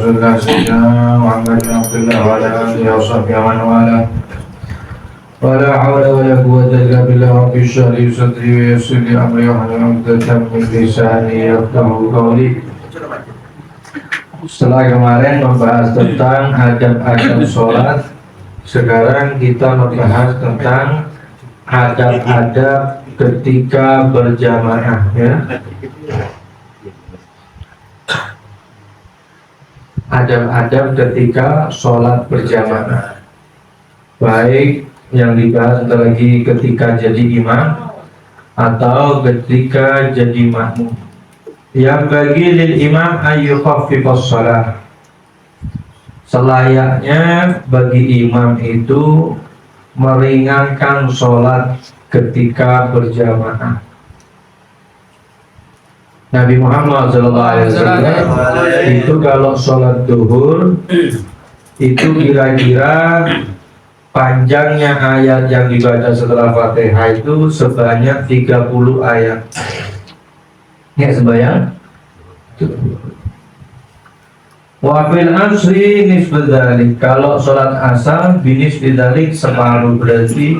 Rasulullah Sayyidina Muhammad bin Abdullah wa ala alihi wa sahbihi wa man wala. Wa la hawla wa la quwwata illa billah. Rabbi shrah li sadri wa yassir li amri wahlul 'uqdatam min lisani yafqahu qawli. Setelah kemarin membahas tentang adab-adab sholat, sekarang kita membahas tentang adab-adab ketika berjamaah, ya. Adab-adab ketika sholat berjamaah, baik yang dibahas lagi ketika jadi imam atau ketika jadi makmum. Yang bagi lil imam ayyukhaffifas shalah, selayaknya bagi imam itu meringankan sholat ketika berjamaah. Nabi Muhammad SAW itu kalau sholat duhur itu kira-kira panjangnya ayat yang dibaca setelah Fatihah itu sebanyak 30 ayat. Ya, sebanyak. Wa fil asri nisfu dzalik. Kalau sholat asar binisfi dzalik separuh, berarti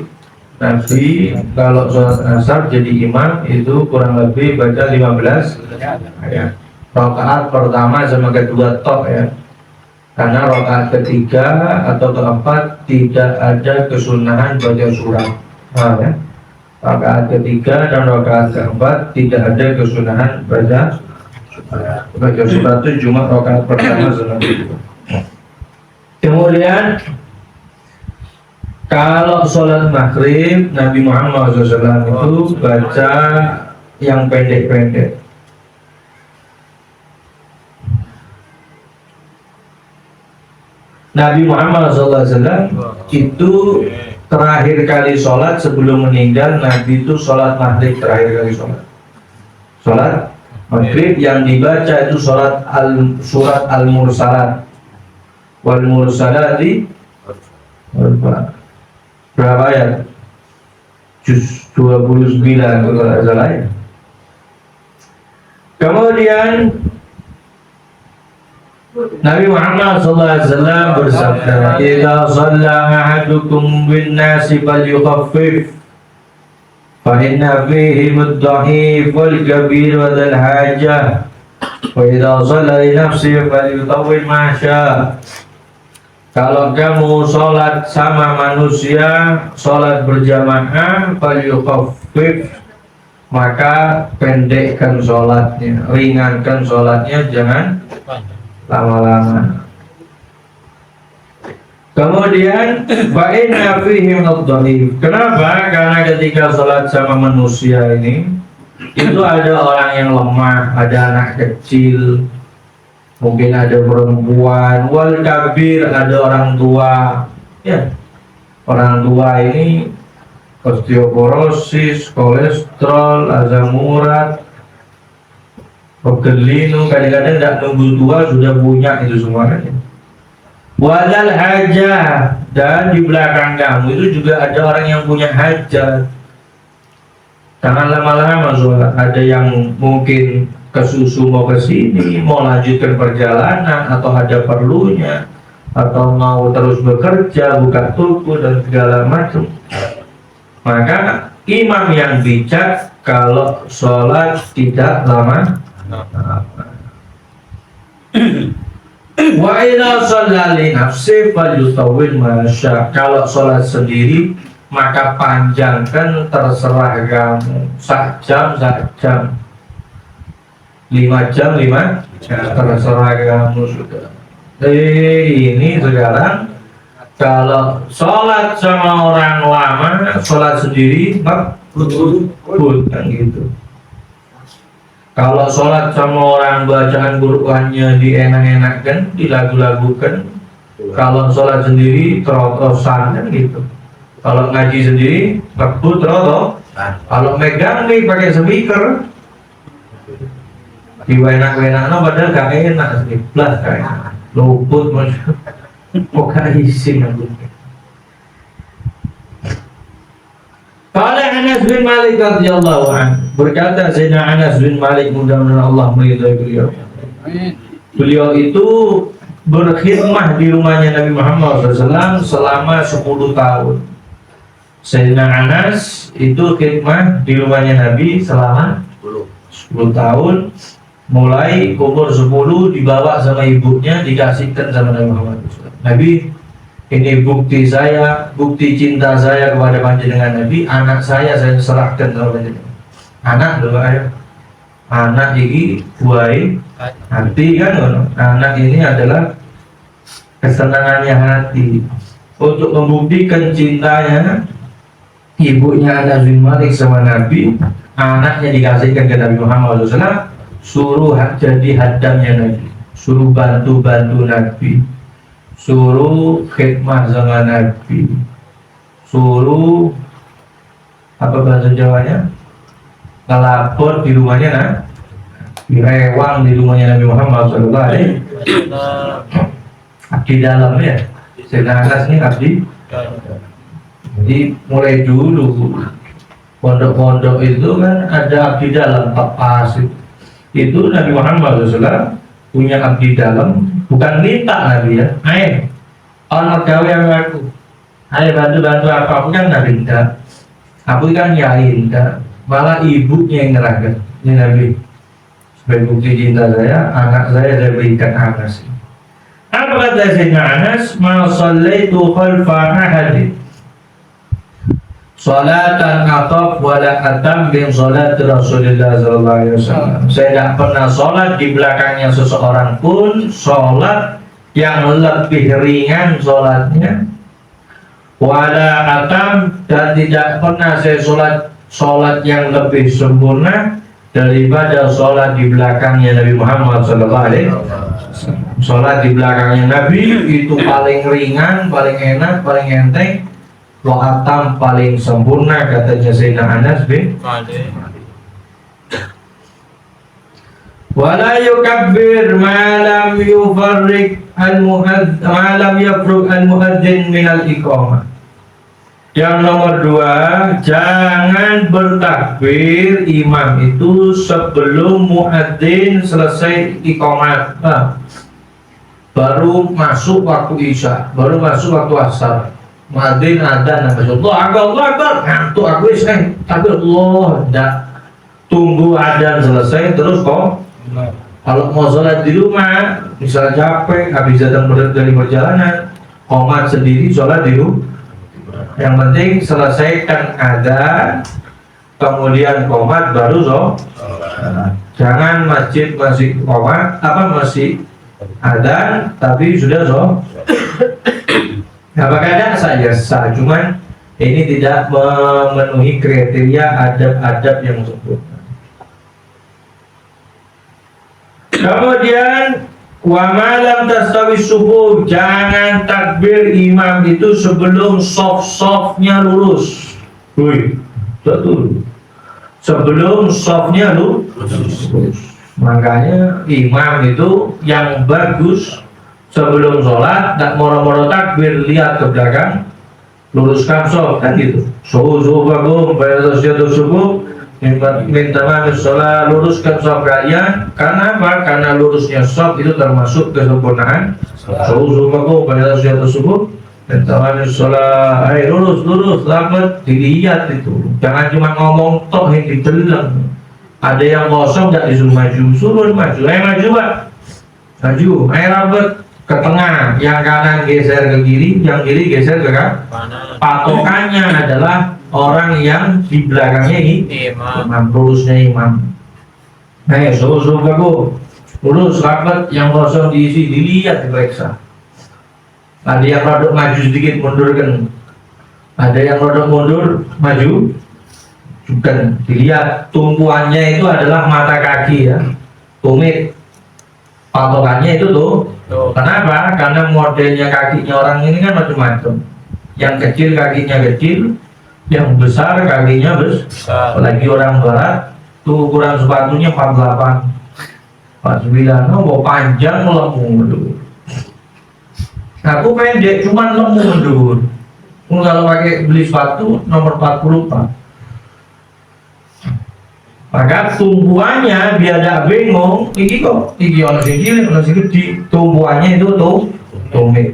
Nabi kalau sholat asar jadi imam itu kurang lebih baca 15 ayat. Rakaat pertama sama kedua tok, ya. Karena rakaat ketiga atau keempat tidak ada kesunahan baca surah. Ya. Rakaat ketiga dan rakaat keempat tidak ada kesunahan baca surah, itu cuma rakaat pertama sama kedua. Kemudian kalau sholat maghrib, Nabi Muhammad SAW itu baca yang pendek-pendek. Nabi Muhammad SAW itu terakhir kali sholat sebelum meninggal, Nabi itu sholat maghrib terakhir kali sholat. Sholat maghrib yang dibaca itu surat Al-Mursalat. Wal Mursalati berapa ayat? Juz 29 kalau tidak salah, ya. Kemudian Nabi Muhammad SAW bersabda, "Idza shalla ahadukum bin nasi falyukhaffif, fa inna fihi mud-dha'if wal kabir wa dzal hajah, wa idza shalla li nafsihi falyutawwil ma syaa." Kalau kamu sholat sama manusia, sholat berjamaah, falyukhaffif, maka pendekkan sholatnya, ringankan sholatnya, jangan lama-lama. Kemudian fa'inna fihi mud-dha'if. Kenapa? Karena ketika sholat sama manusia ini itu ada orang yang lemah, ada anak kecil, mungkin ada perempuan, wal kabir, ada orang tua, ya. Orang tua ini osteoporosis, kolesterol, asam urat, pegelinu, kadang-kadang tidak nunggu tua sudah punya itu semuanya. Wadal hajah, dan di belakang kamu itu juga ada orang yang punya hajat. Jangan lama-lama sholat. Ada yang mungkin kesusu mau ke sini, mau lanjutkan perjalanan, atau ada perlunya, atau mau terus bekerja, buka toko dan segala macam. Maka imam yang bijak kalau sholat tidak lama. Wa idza shalla li nafsi falyutawwil ma syaa. Kalau sholat sendiri maka panjangkan terserah kamu, sak jam 5 jam terserah kamu sudah. Ini sekarang kalau sholat sama orang lama, sholat sendiri makbul kan gitu. Kalau sholat sama orang bacaan Qur'annya dienak-enakkan, dilagu-lagukan. Kalau sholat sendiri terotosan kan gitu. Kalau ngaji sendiri makbul terotos. Kalau megang nih pakai speaker, diwenak-wenak, no, padahal gak enak sih, plus kayak luput macam, kok gak isi nanti. Qala Anas bin Malik radhiyallahu anhu, berkata Sayyidina Anas bin Malik, mudah-mudahan Allah meridhai beliau. Beliau itu berkhidmah di rumahnya Nabi Muhammad SAW selama 10 tahun. Sayyidina Anas itu khidmah di rumahnya Nabi selama 10 tahun. Mulai umur 10 dibawa sama ibunya, dikasihkan sama Nabi Muhammad SAW. Nabi, ini bukti saya, bukti cinta saya kepada panjenengan Nabi. Anak saya serahkan kepada panjenengan. Anak dulu ayo. Anak ini buai hati kan. Anak ini adalah kesenangannya hati. Untuk membuktikan cintanya ibunya Anas bin Malik sama Nabi, anaknya dikasihkan ke Nabi Muhammad SAW. Suruh jadi hadamnya Nabi, suruh bantu-bantu Nabi, suruh khidmah sama Nabi, suruh apa bahasa Jawanya, ngelapor di rumahnya direwang di rumahnya Nabi Muhammad SAW. Abdi dalam ya, Sayyidina Anas ini abdi. Jadi mulai dulu pondok-pondok itu kan ada abdi dalam, pas itu Nabi Muhammad SAW punya abdi dalam, bukan minta Nabi ya, ayo orang gawe yang aku, ayo bantu-bantu apa, aku kan Nabi minta, aku kan yain, malah ibunya yang ngerahkan. Ini Nabi sebagai bukti cinta saya, anak saya berikan Anas. Apa kata Sayyidina Anas? Ma shallaitu khalfa ahadin salatan ataf wala atam bin salat Rasulullah sallallahu alaihi wasallam. Saya tidak pernah sholat di belakangnya seseorang pun sholat yang lebih ringan sholatnya, wala atam, dan tidak pernah saya sholat yang lebih sempurna daripada sholat di belakangnya Nabi Muhammad sallallahu alaihi wasallam. Sholat di belakangnya Nabi itu paling ringan, paling enak, paling enteng. Atam paling sempurna, katanya Sayyidina Anas bin Malik. Wala yukabbir ma lam yufarriq al-muadzin, ma lam yafruq al-muadzin min al-iqamah. Yang nomor 2, jangan bertakbir imam itu sebelum muadzin selesai iqamat. Baru masuk waktu isya, baru masuk waktu asar. Muadzin adzan nama Allah Akbar, ngantuk aku tapi Allah tidak, tunggu adzan selesai terus kok. Kalau mau sholat di rumah, misalnya capek habis datang dari perjalanan, qomat sendiri sholat di rumah. Yang penting selesaikan adzan, kemudian qomat baru sholat. Jangan masjid masih qomat, masih adzan tapi sudah sholat. Kadang saja sah, cuman ini tidak memenuhi kriteria adab-adab yang sempurna. Kemudian wa malam tastawi subuh, jangan takbir imam itu sebelum sof-sofnya lurus. Betul. Sebelum sofnya lurus. Makanya imam itu yang bagus sebelum sholat, tak moro-moro takbir, lihat ke belakang, luruskan sholat, kan gitu. Suhu bagus, bayar subuh, minta maaf sholat, luruskan sholat kalian. Karena apa? Karena lurusnya sholat itu termasuk kesempurnaan. Suhu bagus, bayar subuh, minta maaf sholat, lurus, lambat, dilihat itu. Jangan cuma ngomong toh yang ditelang. Ada yang kosong, tak disuruh maju, suruh maju, maju pak, maju, rapat ke tengah, yang kanan geser ke kiri, yang kiri geser ke kanan. Patokannya adalah orang yang di belakangnya ini imam, lurusnya imam. Suruh bagus, lurus rapat, yang kosong diisi, dilihat, diperiksa. Ada yang rodok maju sedikit, mundur kan. Ada yang rodok mundur, maju, juga dilihat. Tumpuannya itu adalah mata kaki ya, tumit. Patokannya itu tuh. Kenapa? Karena modelnya kakinya orang ini kan macam-macam. Yang kecil kakinya kecil, yang besar kakinya besar. Apalagi orang barat, tuh ukuran sepatunya 48, 49. Mau panjang lemu dulu. Aku pendek, cuman lemu dulu. Kalau pakai beli sepatu nomor 44. Maka tumpuannya biar tidak bingung, iki kok iki ono sing cilik ono sing gede. Tumpuannya itu tuh tumit,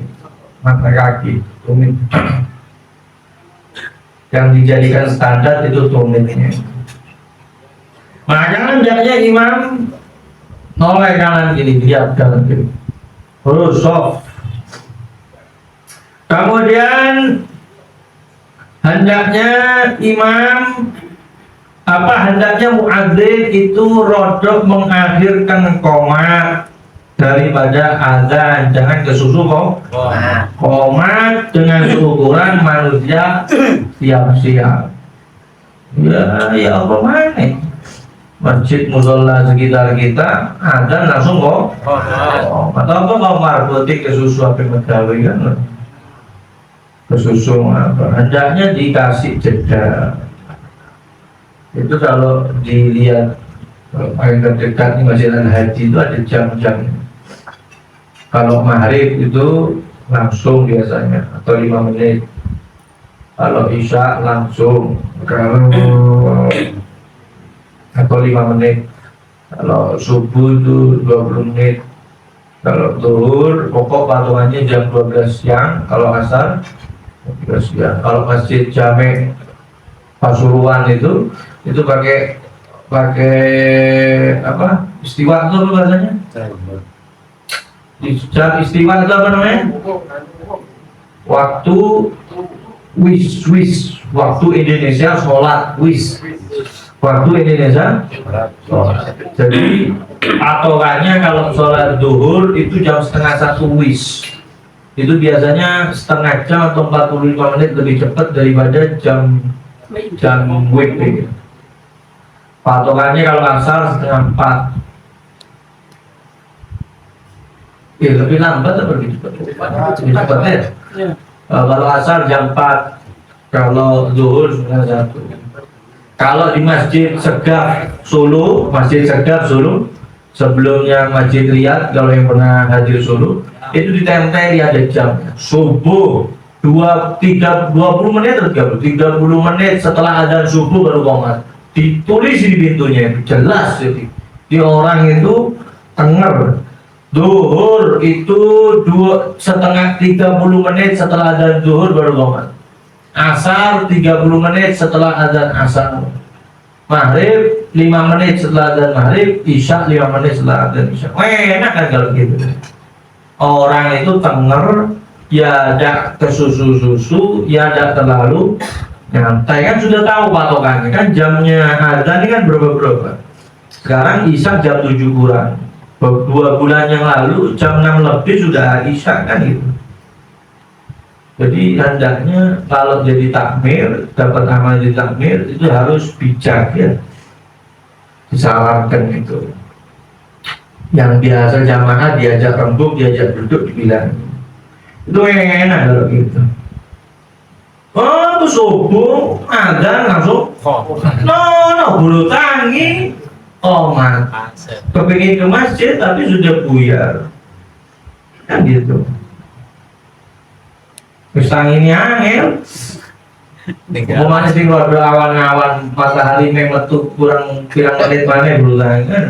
mata kaki, tumit. Yang dijadikan standar itu tumitnya. Maka hendaknya imam noleh kanan kiri, lihat kanan kiri, terus soft. Kemudian hendaknya imam hendaknya muadzin itu rodok mengakhirkan qomat daripada azan, jangan kesusu qomat dengan ukuran manusia siap-siap. Ya apa mana? Masjid musola sekitar kita azan langsung atau apa qomat berarti kesusu apa megawe kan? Kesusu apa? Hendaknya dikasih jeda. Itu kalau dilihat paling terdekat di Masjid Al-Haji itu ada jam-jam. Kalau maghrib itu langsung biasanya atau 5 menit. Kalau isya langsung, kalau atau 5 menit. Kalau subuh itu 20 menit. Kalau zuhur pokok patokannya jam 12 siang. Kalau asar 12 siang. Kalau Masjid Jami' Pasuruan itu pakai apa istiwa itu apa bahasanya? Jam istiwa itu apa namanya? Waktu wis waktu Indonesia sholat waktu Indonesia sholat. Jadi patokannya kalau sholat duhur itu jam 12:30 wis. Itu biasanya setengah jam atau 45 menit lebih cepat daripada jam weekday. Patokannya kalau asar 3:30. Ya lebih lambat atau lebih cepat? Lebih cepat ya. Kalau asar jam 4, kalau zuhur 1. Kalau di Masjid Segaf Solo, sebelumnya Masjid Riyadh, kalau yang pernah hadir Solo, itu ditempel ada jam subuh 20 menit atau 30 menit setelah azan subuh baru qomat. Ditulis di pintunya itu jelas jadi. Di orang itu denger. Zuhur itu 2,5-30 menit setelah azan zuhur baru qomat. Asar 30 menit setelah azan asar. Maghrib 5 menit setelah azan maghrib, isya 5 menit setelah azan isya. Enak kan kalau gitu. Orang itu denger ya ada kesusu-susu, ya ada terlalu nyantai kan sudah tahu patokannya kan jamnya azan ini kan berapa. Sekarang isya jam 7 kurang. 2 bulan yang lalu jam 6 lebih sudah isya kan gitu. Jadi hendaknya kalau jadi takmir, dapat amal jadi takmir itu harus bijak ya. Disarankan itu. Yang biasa jamaah diajak rembuk, diajak duduk dibilang. Itu enak kalau gitu. Oh, subuh azan langsung. Bulu tangi. Man. Kepingin ke masjid tapi sudah buyar. Kan gitu. Pisang ini angel. Kemana sih kalau ada awan-awan matahari metu kurang menit mana bulu tangi kan?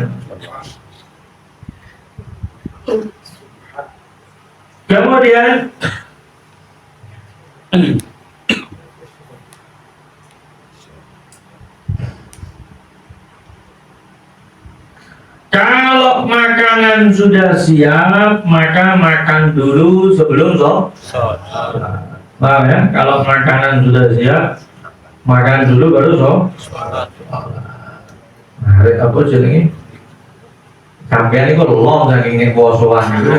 Kemudian kalau makanan sudah siap, maka makan dulu sebelum sholat. Paham ya? Kalau makanan sudah siap, makan dulu baru sholat. Hari apa jenenge? Sampeyan iku long saking nek posoan itu.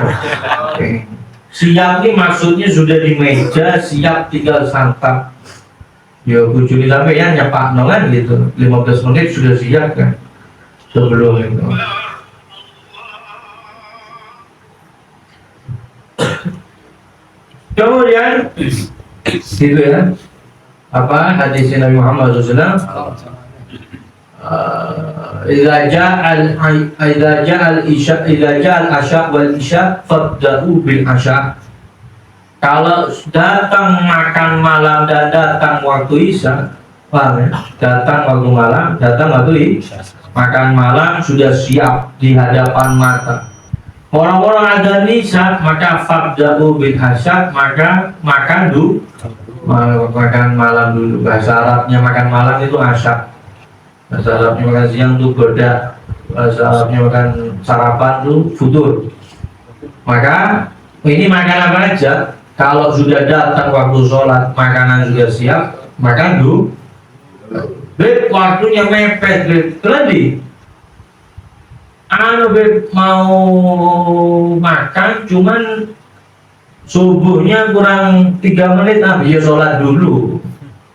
Siap ini maksudnya sudah di meja, siap tinggal santap. Ya bujuni sampeyan nyepakno kan gitu. 15 menit sudah siap kan. Sebelum itu. Kemudian gitu ya. Apa hadis Nabi Muhammad SAW? Idza ja'al asya wal isya fabda'u bil asya. Kalau datang makan malam dan datang waktu isya, Paham ya? Datang waktu malam, datang waktu makan malam sudah siap di hadapan mata. Orang-orang ada nisan, maka fabda'u bil hasad, maka makan dulu, makan malam dulu. Bahasa Arabnya makan malam itu asad. Bahasa Arabnya makan siang itu goda. Bahasa Arabnya makan sarapan itu futur. Maka ini makan apa aja? Kalau sudah datang waktu sholat, makanan sudah siap, makan dulu. Beb, waktunya mepet, beb. Terus beb mau makan, cuman subuhnya kurang 3 menit, ya sholat dulu.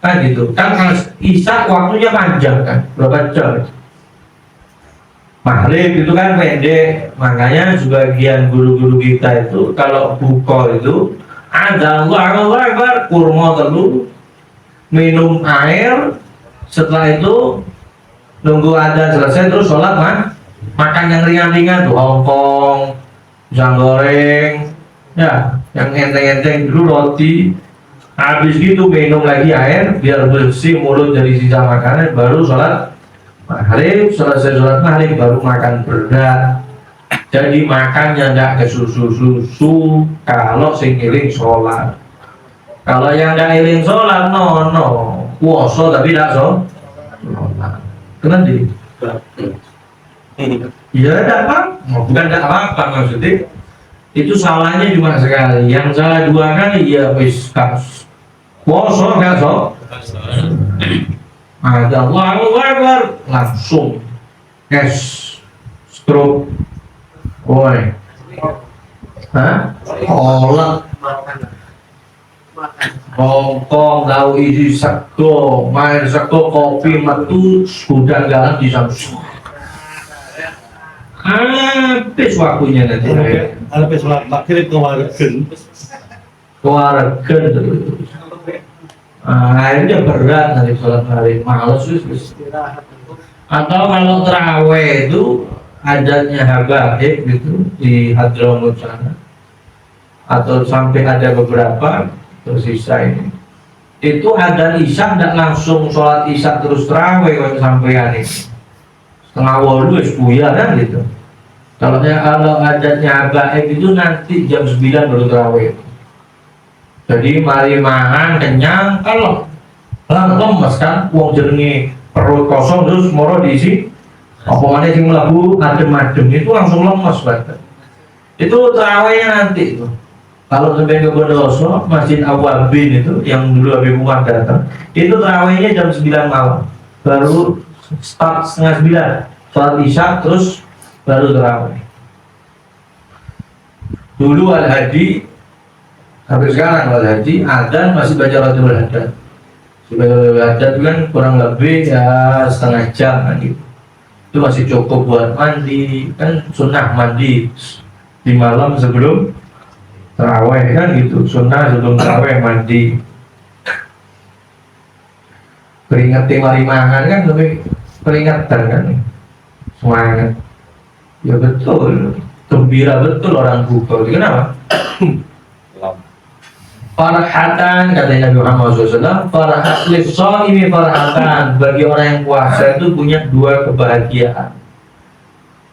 Kan gitu. Kan isya waktunya panjang kan, berapa jam? Maghrib itu kan pendek, makanya sebagian guru-guru kita itu kalau buka itu ada Allahu Akbar, kurma dulu, minum air. Setelah itu nunggu adzan selesai terus sholat makan yang ringan-ringan tuh, hongkong, pisang goreng, ya, yang enteng-enteng dulu, roti. Habis gitu minum lagi air biar bersih mulut dari sisa makanan, baru sholat maghrib. Selesai sholat maghrib baru makan berat. Jadi makannya enggak ke susu kalau sing ngiling sholat. Kalau yang enggak ngiling sholat no puasa tapi tidak sholat. Kenapa sih? Iya, tidak apa, bukan tidak apa-apa maksudnya. Itu salahnya cuma sekali. Yang salah 2 kali ya wis puasa enggak sholat. Ada Allahu Akbar langsung stroke. Woi. Hah? Kolak. Hongkong, tahu isi sego, main sego, kopi, metu, sudah galang di Samsung. Habis waktunya nanti. Habis sholat maghrib keluargen. Akhirnya berat nanti sholat maghrib, males wis. Atau kalau terawih itu adatnya habaib gitu di Hadramut sana, atau sampai ada beberapa tersisa ini. Itu ada isya tidak langsung sholat isya terus terawih kalau sampean ini. Setengah 8 wis buyar kan gitu. Kalau adatnya habaib itu nanti jam 9 baru terawih. Jadi mari mangan kenyang, kalau lemes kan, uang jenenge perut kosong terus moro diisi. Apa mana sing mlebu adem-adem itu langsung lemes banget. Itu terawihnya nanti itu. Kalau sampai ke Bondowoso, Masjid Awabin itu yang dulu Habib Umar datang, itu terawihnya jam 9 malam. Baru start setengah 9, sholat isya terus baru terawih. Dulu Al-Hadi, sampai sekarang Al-Hadi, adzan masih baca Ratul Haddad. Baca Ratul Haddad itu kan kurang lebih ya setengah jam kan gitu. Itu masih cukup buat mandi, kan sunnah mandi di malam sebelum terawih kan gitu, sunnah sebelum terawih mandi. Peringati mari mangan kan lebih peringatan kan, semangat. Ya betul, gembira betul orang buka. Kenapa? Farhatan, kata Nabi Muhammad SAW, farhat lis-shaimi farhatan, bagi orang yang puasa itu punya 2 kebahagiaan.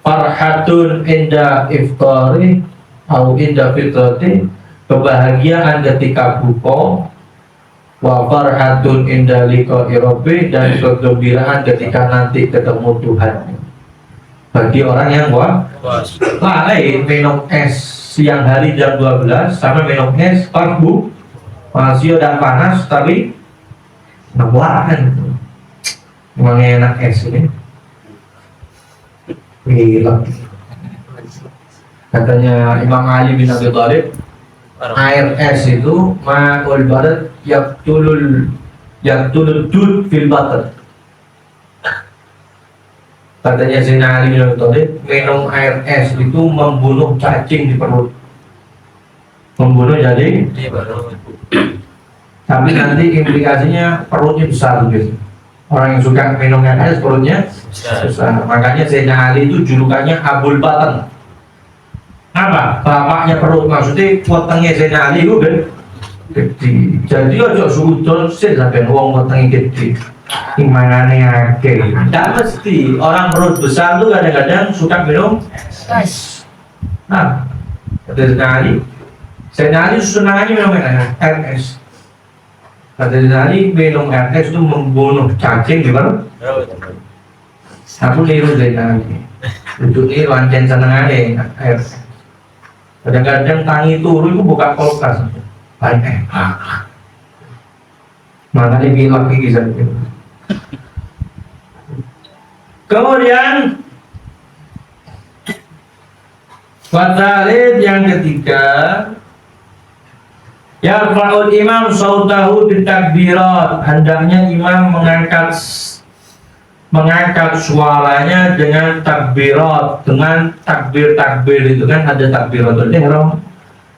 Farhatun inda iftari atau inda fitrati, kebahagiaan ketika buka. Wa farhatun inda liqa'i rabbi, dan kegembiraan ketika nanti ketemu Tuhan. Bagi orang yang lain minum es siang hari jam 12 sama minum es pagi masih udah panas tapi ngebuahan. Memang enak es ini. Gila. Katanya Imam Ali bin Abi Thalib, air es itu ma'ul barat yaktulul dud fil batar. Katanya Sayyidina Ali bin Abi Thalib, minum air es itu membunuh cacing di perut. Membunuh jadi di perut. Tapi nanti implikasinya perutnya besar gitu. Orang yang suka minum air es perutnya besar. Makanya Sayyidina Ali itu julukannya Abul Batan. Apa? Bapaknya perut, maksudnya wetenge Sayyidina Ali itu kan gede. Jadi aja suudon sih sampai wong wetenge gede. Timbangannya akeh. Tidak mesti orang perut besar tuh kadang-kadang suka minum es. Nah, ada sekali senangnya minum air es. Ada sekali minum air es itu membunuh cacing di perut. Aku niru Zainali. Duduk ini lancen senengane air. Kadang-kadang tangi turu itu buka kulkas. Banyak. Makanya bilang gigi saja. Kemudian fatalid yang ketiga, yarfa'ul imam sautahu bitakbirat, hendaknya imam mengangkat suaranya dengan takbirat, dengan takbir itu kan ada takbiratul ihram,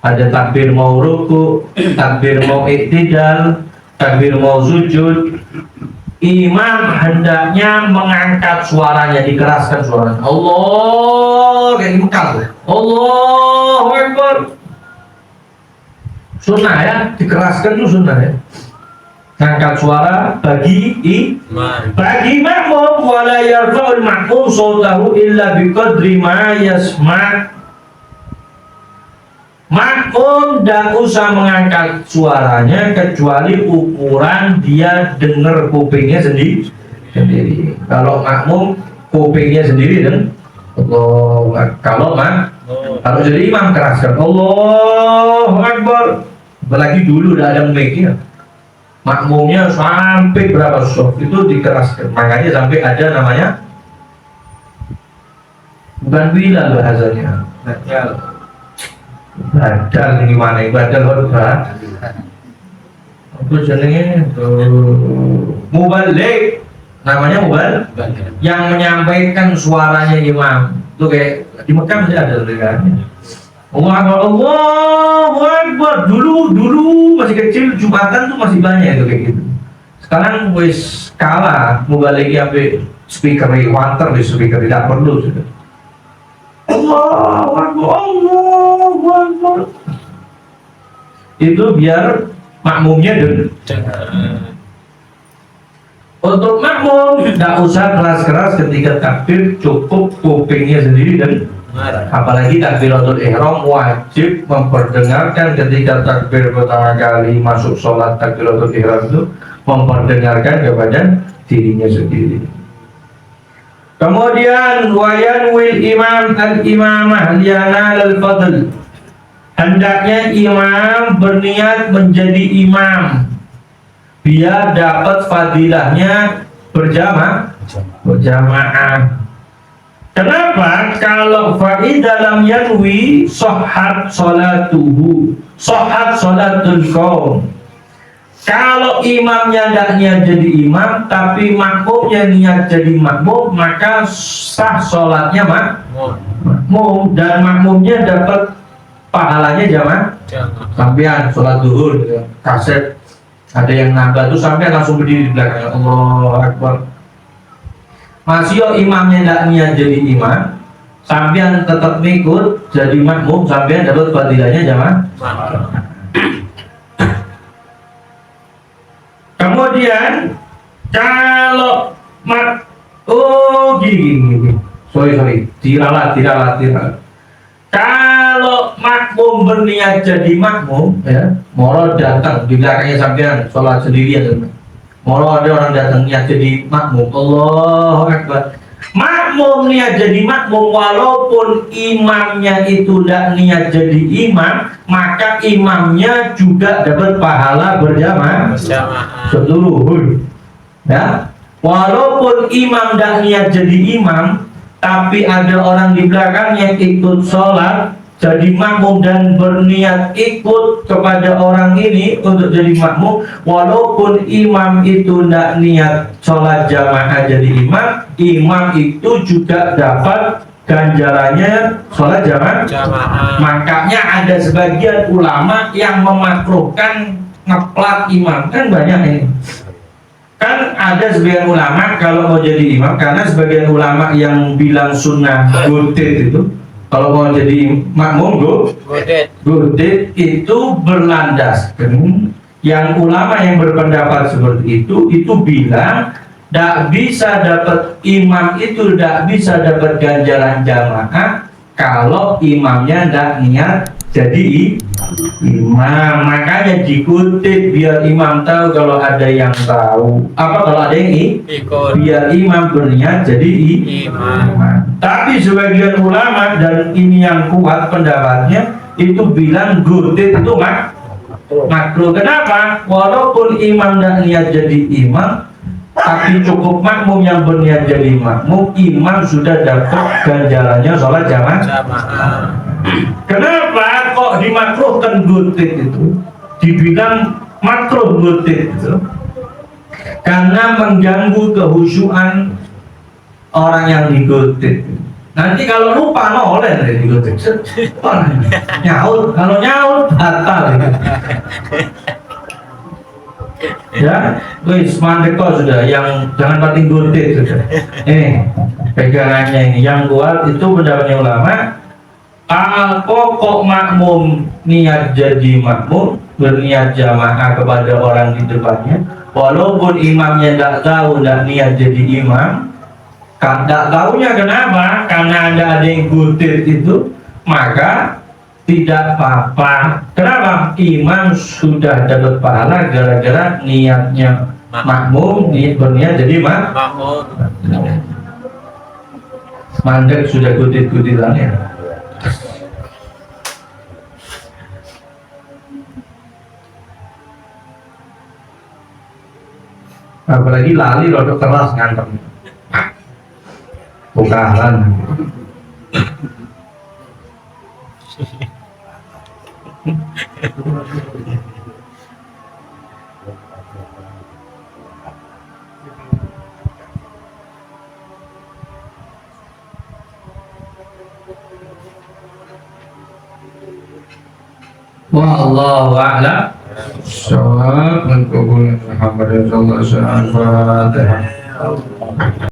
ada takbir mau ruku, takbir mau iktidal, takbir mau sujud. Imam hendaknya mengangkat suaranya, dikeraskan suaranya. Allah, kayak Mekah tuh. Allahu Akbar. Sunnah ya, dikeraskan itu sunnah ya. Angkat suara bagi makmum, wala yarfa'ul makmum sautahu illa biqadri ma yasma'. Makmum tidak usah mengangkat suaranya kecuali ukuran dia dengar kupingnya sendiri. Kalau makmum kupingnya sendiri dan kalau jadi imam keraskan Allahu Akbar. Apalagi dulu udah ada mic-nya. Makmumnya sampai berapa soft itu dikeraskan. Makanya sampai ada namanya bukan bila bahasanya. Badal ini mana? Badal horba. Apa jenenge? Mubalik. Namanya mubalik. Yang menyampaikan suaranya imam. Itu kayak di Mekah masih ada tulisannya. Allahu Akbar. Dulu masih kecil Jumatan tuh masih banyak itu kayak gitu. Sekarang wis kalah mubaliknya sampai speaker wanter di speaker tidak perlu sudah. Allahu Akbar, Allahu Akbar. Itu biar makmumnya dengar. Untuk makmum tidak usah keras-keras ketika takbir, cukup kupingnya sendiri dan apalagi takbiratul ihram wajib memperdengarkan ketika takbir pertama kali masuk sholat. Takbiratul ihram itu memperdengarkan kepada dirinya sendiri. Kemudian wayanwil imam al-imamah liyanal al-fadl, hendaknya imam berniat menjadi imam biar dapat fadilahnya berjamaah. Kenapa? Kalau faidah lam yanwi sahhat salatuhu, sahhat salatul qaum. Kalau imamnya tidak niat jadi imam, tapi makmumnya niat jadi makmum, maka sah sholatnya makmum dan makmumnya dapat pahalanya jamaah. Sampean sholat zuhur, kaset ada yang nambah tuh sampai langsung berdiri di belakang. Allahu Akbar. Masih imamnya tidak niat jadi imam, sampean tetap ikut jadi makmum, sampean dapat fadilahnya jamaah. Kemudian kalau gini. Sorry. Tiralat. Kalau makmum berniat jadi makmum, ya, moro datang di belakangnya sampean sholat sendirian. Moro ada orang datang niat jadi makmum. Allahu Akbar. Makmum niat jadi makmum walaupun imamnya itu tidak niat jadi imam, maka imamnya juga dapat pahala berjamaah seluruh. Ya, walaupun imam tidak niat jadi imam, tapi ada orang di belakangnya ikut sholat jadi makmum dan berniat ikut kepada orang ini untuk jadi makmum, walaupun imam itu tidak niat sholat jamaah jadi imam itu juga dapat ganjarannya sholat jamaah. Makanya ada sebagian ulama yang memakruhkan ngeplat imam, kan banyak ini. Kan ada sebagian ulama kalau mau jadi imam, karena sebagian ulama yang bilang sunnah godet itu, kalau mau jadi makmum godet itu berlandaskan Yang ulama yang berpendapat seperti itu bilang tidak bisa dapat imam itu tidak bisa dapat ganjaran jamaah kalau imamnya tidak niat jadi imam. Makanya dikutip biar imam tahu kalau ada yang tahu kalau ada yang ikut biar imam berniat jadi imam. Tapi sebagian ulama dan ini yang kuat pendapatnya itu bilang gutip itu makruh. Kenapa? Walaupun imam tidak niat jadi imam, tapi cukup makmum yang berniat jadi makmum, imam sudah dapat ganjarannya sholat jamaah. Kenapa kok dimakruhkan gutip itu? Dibilang makruh gutip itu karena mengganggu kehusyuan orang yang digutip. Nanti kalau lupa noleh dari digutip, nyaut, kalau nyaut batal. Ya, wis mandek kok sudah, yang jangan pating gutip sudah. Ini pegangannya ini yang kuat itu pendapatnya ulama. Pokok makmum niat jadi makmum, berniat jamaah kepada orang di depannya, walaupun imamnya tidak tahu tidak niat jadi imam. Tidak tahunya kenapa? Karena ada yang gutip itu, maka tidak apa-apa. Kenapa? Imam sudah dapat pahala gara-gara niatnya makmum, berniat jadi makmum. Mandek sudah gutip-gutilannya. Apalagi lali rodok keras ngantem. Bukalan. Wallahu a'lam. Shawab, Muhammad sallallahu alaihi wasallam.